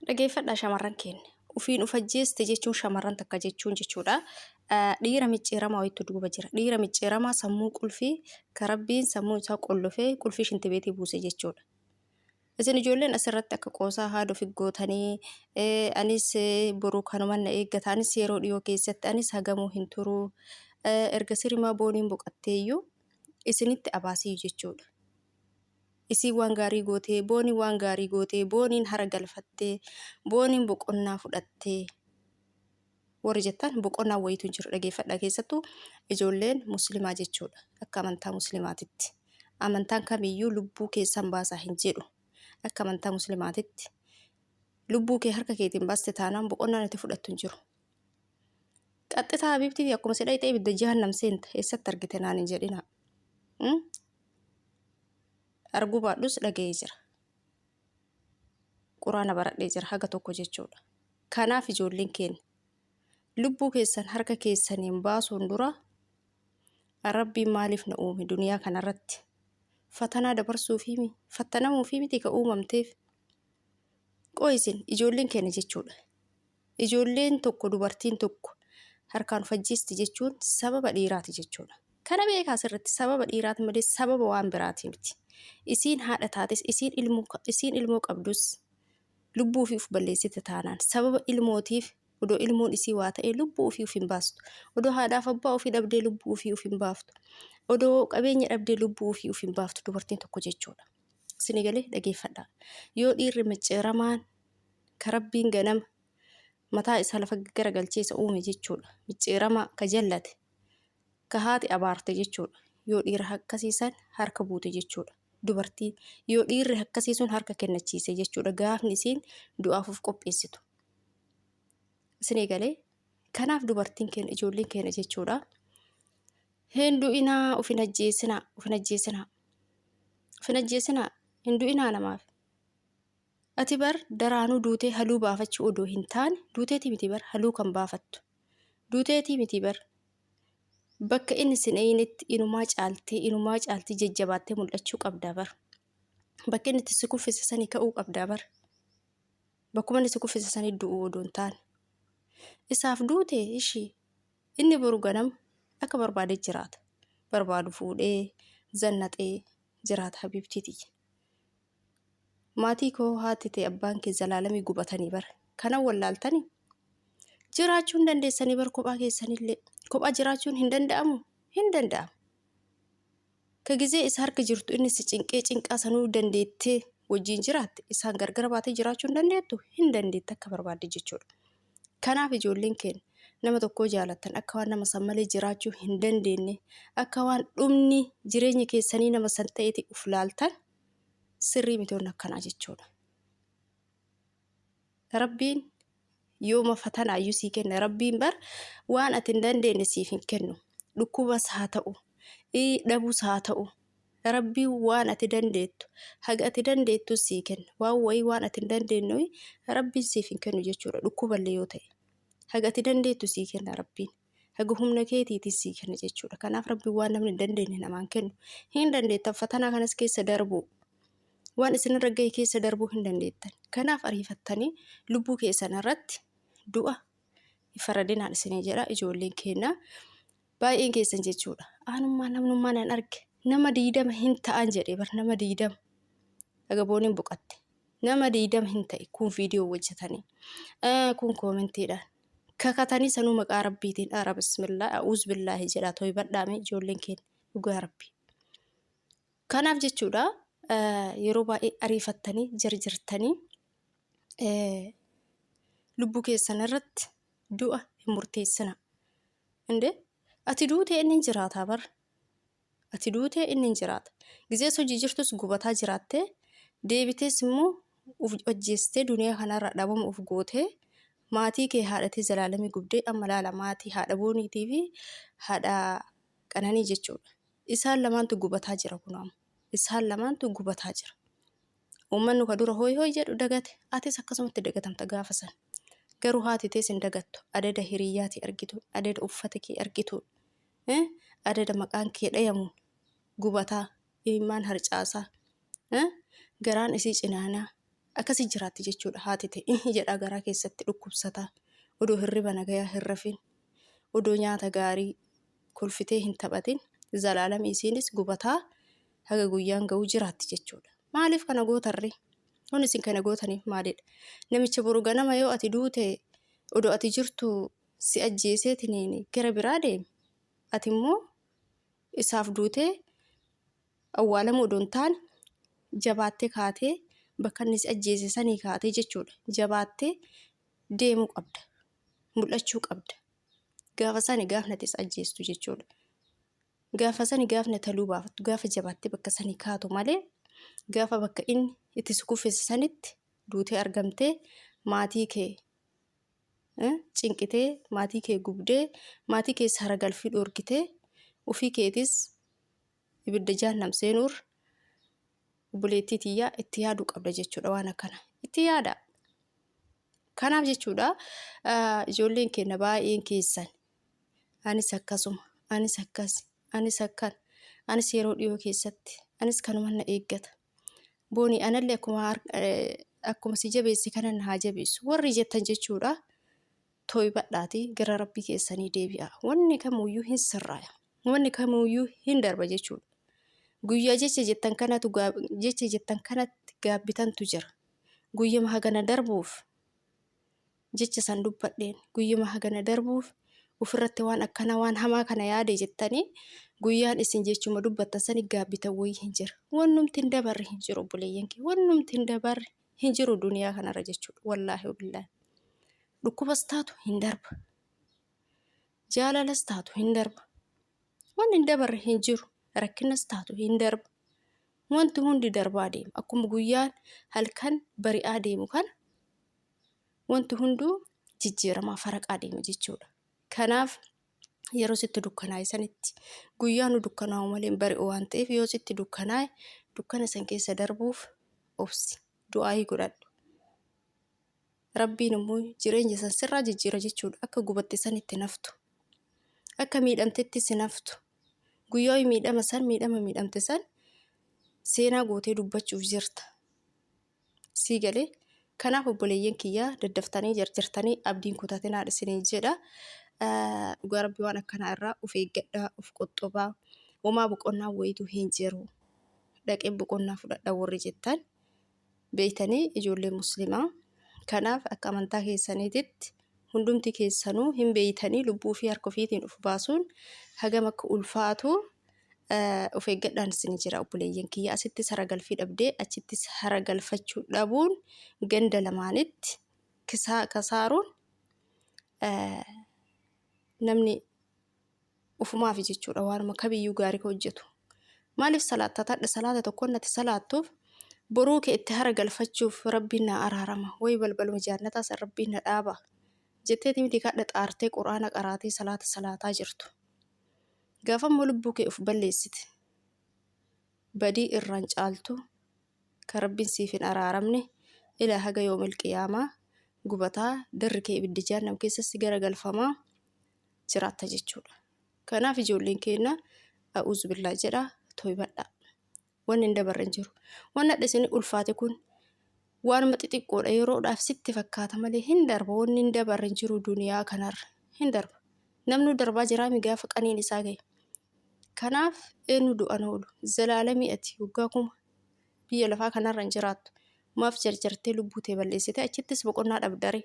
Dhageeffadhaa shamarran keenya. Ufiin ufajjeeste jechuun shamarran takka jechuudha. Dhiira micciiramaa wayiitu duuba jira. Dhiira micciiramaa sammuu qulfii karabbiin sammuu isaa qollofee qulfii shintibeetii buuse jechuudha. Isin ijoolleen asirratti akka qoosaa haadha ofii gootanii anis boruu kanuma na eeggata anis yeroo dhiyoo keessatti anis hagamuu hin turuu erga sirimaa booniin boqatteeyyuu isinitti abaasii jechuudha. Isii waan gaarii gootee booniin waan gaarii gootee booniin hara galfattee booniin boqonnaa fudhattee warri jettan boqonnaa wayiitu jiru dhageeffadhaa keessattuu ijoolleen musliimaa jechuudha. Akka amantaa musliimaatitti amantaan kamiyyuu lubbuu keessan baasaa hin jedhu. Akka amantaa musliimaatitti lubbuu kee harka keetiin baaste taanaan boqonnaan itti fudhattu hin jiru. Qaxxitaa Habiibtii akkuma sedha ta'e ibidda jahannam seenta eessatti argite naan hin jedhina. Arguu baadhus dhaga'ee jira. Quraana baradhee jira haga tokko jechuudha. Kanaaf ijoolleen keenya lubbuu keessan harka keessaniin baasuun dura Rabbiin maaliif na uume duniyaa kanarratti? Fatanaa dabarsuufi fattanamuufi miti ka uumamteef. Qo'isin ijoolleen keenya jechuudha. Ijoolleen tokko dubartiin tokko harkaan ufajjeesti jechuun sababa dhiiraati jechuudha. Kana beekaa asirratti sababa dhiiraati malee sababa waan biraati miti. Isiin haadha taates isiin ilmoo qabdus lubbuu ofii uf balleessite taanaan sababa ilmootiif odoo ilmoon isii waa ta'e lubbuu ofii uf hin baastu. Odoo haadhaaf abbaa ofii dhabdee lubbuu ofii uf hin baaftu. Odoo qabeenya dhabdee lubbuu ofii uf hin baaftu dubartiin tokko jechuudha. Isin galee dhageeffadhaa. Yoo dhiirri micciiramaan karabbiin ganama mataa isaa lafa garagalchee isa uume jechuudha. Micciiramaa ka jallate ka haati abaarte jechuudha. Yoo dhiira akkasiisan harka buute jechuudha. Dubartiin yoo dhiirri akkasiisun harka kennachiise jechuudha. Gaafni isiin du'aaf of qopheessitu. Isin galee kanaaf dubartiin keenya ijoolleen keenya jechuudha. Hin du'inaa ufin ajjeesinaa hin du'inaa namaaf. Ati bar daraanuu duutee haluu baafachuu odoo hin taane duuteetii miti bar haluu kan baafattu. Duuteetii miti bar bakka inni sin eeynetti inumaa caaltii jajjabaattee mul'achuu qabdaa bar. Bakka inni itti si kuffise sanii ka'uu qabdaa bar. Bakkuma inni si kuffise sanii du'uu odoo hin taane. Isaaf duute ishii inni boru ganama akka barbaade jiraata. Barbaadu fuudhee zannaxee jiraata Habiibtiiti. Maatii koo haati ta'e abbaan kee zalaalamii gubatanii bara. Kana wallaaltanii jiraachuun dandeessanii bar kophaa keessanillee kophaa jiraachuun hin danda'amu. Hin danda'amu. Ka gizee isa harka jirtu inni si cinqaa sanuu dandeettee wajjin jiraatte isaan gargar baatee jiraachuu hin dandeettu. Hin dandeetta akka barbaadde jechuudha. Kanaaf ijoolleen keenya nama tokko jaalattan akka waan nama san malee jiraachuu hin dandeenye akka waan dhumni jireenya keessanii nama san ta'eeti uf laaltan sirrii mitoonni akkanaa jechuudha. Rabbiin yooma fatanaayyuu sii kenna. Rabbiin bar waan ati hin dandeenye siif hin kennu. Dhukkubas haa ta'u, dhabuus haa ta'u. Rabbiin waan ati dandeettu haga ati dandeettu sii kenna. Waan ati hin dandeenye Rabbiin siif hin kennu jechuudha. Dhukkuballee yoo ta'e haga ati dandeettu sii kenna Rabbiin. Haga humna keetiitiin sii kenna jechuudha. Kanaaf Rabbiin waan namni hin dandeenye namaan kennu. Hin dandeettan fatanaa kanas keessa darbu. Waan isinirra gahe keessa darbuu hin dandeettan. Kanaaf ariifattanii lubbuu keessan irratti du'a faradinaan isinii jedha ijoolleen keenya. Baay'een keessan jechuudha. Aanummaa namnummaa nan arge. Nama 20 hin ta'an jedhee bar nama 20. Haga booniin boqatte. Nama 20 hin ta'e kun viidiyoo hojjetanii. Kun koomentiidhaan. Kakatanii sanuu maqaa Rabbiitiin dhaara bismillah a'uuz billaahi jedhaa tooyi badhaame ijoolleen keenya dhugaa Rabbi. Kanaaf jechuudha. Yeroo baay'ee ariifattanii jarjartanii lubbuu keessan irratti du'a hin murteessina. Ati duutee inni hin jiraata bar. Ati duutee inni hin jiraata. Gizees hojii jirtus gubataa jiraattee deebitees immoo uf ajjeestee duniyaa kanarra dhabama uf gootee maatii kee haadhatee zalaalamii gubdee amma laala maatii haadha booniitii fi haadha qananii jechuudha. Isaan lamaantu gubataa jira kunaam. Isaan lamaantu gubataa jira. Uummanni ka dura hooy jedhu dagate. Atis akkasumatti dagatamta gaafa san. Garuu haati tees hin dagattu. Adada hiriyyaati argitu. Adada uffata kee argitu. Adada maqaan kee dhayamuun gubataa. Imimmaan harcaasaa. Garaan isii cinaanaa. akkasii jiraatti jechuudha. Haati ta'e jedha garaa keessatti dhukkubsata. Odoo hirriba nagayaa hin rafin, odoo nyaata gaarii kolfitee hin taphatin zalaalamii isiinis gubataa haga guyyaan ga'uu jiraatti jechuudha. Maaliif kana gootarre? Kun isin kana gootaniif maalidha? Namicha boru ganama yoo ati duute odoo ati jirtu si ajjeeseetiniin gara biraa deeme. Ati immoo isaaf duutee awwaalamuu odoo hin taane jabaattee kaatee bakka inni si ajjeese sanii kaatee jechuudha. Jabaattee deemuu qabda. Mul'achuu qabda. Gaafa sani gaafna ati ajjeestu jechuudha. Gaafa sani gaafna taluu baafattu. Gaafa jabaattee bakka sanii kaatu malee gaafa bakka inni itti si kuffise sanitti duutee argamtee maatii kee cinqitee, maatii kee gubdee, maatii kee haragalfii dhoorgitee, ofii keetis ibidda jahannam seenuur obboleettii tiyyaa itti yaaduu qabda jechuudha. Waan akkana itti yaada. Kanaaf jechuudha ijoolleen keenya baay'een keessan anis akkasuma, anis akkas, anis akkan, anis yeroo dhiyoo keessatti, anis kanuma na eeggata. Booni anallee akkuma si jabeessi kanan haa jabeessu warri jettan jechuudha. To'ibadhaatii gara rabbii keessanii deebi'a. Wanni kamuyyuu hin sirraaya. Wanni kamuyyuu hin darba jechuudha. Guyyaa jecha jettan kanatti gaabbitantu jira. Guyyama hagana darbuuf jecha san dubbadheen guyyama hagana darbuuf ofirratti waan akkana waan hamaa kana yaade jettanii guyyaan isin jechuma dubbattan sani gaabbitan wayii hin jira. Wannumti hin dabarre hin jiru obboleeyyan kee. Wannumti hin dabarre hin jiru duniyaa kanarra jechuudha. Wallaahi wabillaahi. Dhukkubas taatu hin darba. Jaalalas taatu hin darba. Wanni hin dabarre hin jiru. Rakkinas taatu hin darba. Wanti hundi darbaa deema. Akkuma guyyaan halkan bari'aa deemu kana wanti hunduu jijjiiramaa faraqaa deema jechuudha. Kanaaf yeroo sitti dukkanaa'e sanitti guyyaan dukkanaa'u malee bari'u waan ta'eef yoo sitti dukkanaa'e dukkana san keessa darbuuf obsi. Du'aayii godhadhu. Rabbiin immoo jireenya san sirraa jijjiira jechuudha. Akka gubatte sanitti naftu. Akka miidhamtetti si naftu. Guyyaa miidhamte san seenaa gootee dubbachuuf jirta. Sii galee kanaaf obboleeyyan kiyyaa daddaftanii jarjartanii abdiin kutatinaa isinii jedha. Dhugaa rabbii waan akkanaa irraa of eeggadhaa, of qoxxobaa. Homaa boqonnaa wayiitu hin jiru. Dhaqee boqonnaa fudhadhaa warri jettan beeytanii ijoollee muslimaa. Kanaaf akka amantaa keessaniititti hundumti keessanuu hin beeytanii lubbuu fi harka ofiitiin of baasuun hagam akka ulfaatu of eeggadhaan isinii jira obboleeyyan kiyya. Asittis haragalfii dhabdee achittis haragalfachuu dhabuun ganda lamaanitti kasaaruun namni ufumaaf jechuudha. Waanuma kamiyyuu gaarii hojjetu. Maaliif salaata tokkoon natti salaattuuf boruu kee itti haragalfachuuf rabbiin na araarama wayi balbaluma jaannataas rabbiin na dhaaba jetteeti miti kadha xaartee quraana qaraatee salaataa jirtu. Gaafa immoo lubbuu kee of balleessite badii irraan caaltu kan rabbiin siif hin araaramne ilaa haga yoomil qiyaamaa gubataa darri kee ibidda jahannam keessatti garagalfamaa jiraatta jechuudha. Kanaaf ijoolleen keenya a'uuzu billaa jedha to'ibadhaa. Wanni hin dabarre hin jiru. Wanni adda isin ulfaate kun waanuma xixiqqoodha yeroodhaaf sitti fakkaata malee hin darba. Wanni hin dabarre hin jiru duniyaa kanarra hin darba. Namni darbaa jiraa gaafa qaniin isaa gahe. Kanaaf eenyu du'an oolu zalaalamii ati waggaa kuma biyya lafaa kanarra hin jiraattu. Maaf jarjartee lubbuu tee balleessite achittis boqonnaa dhabdare.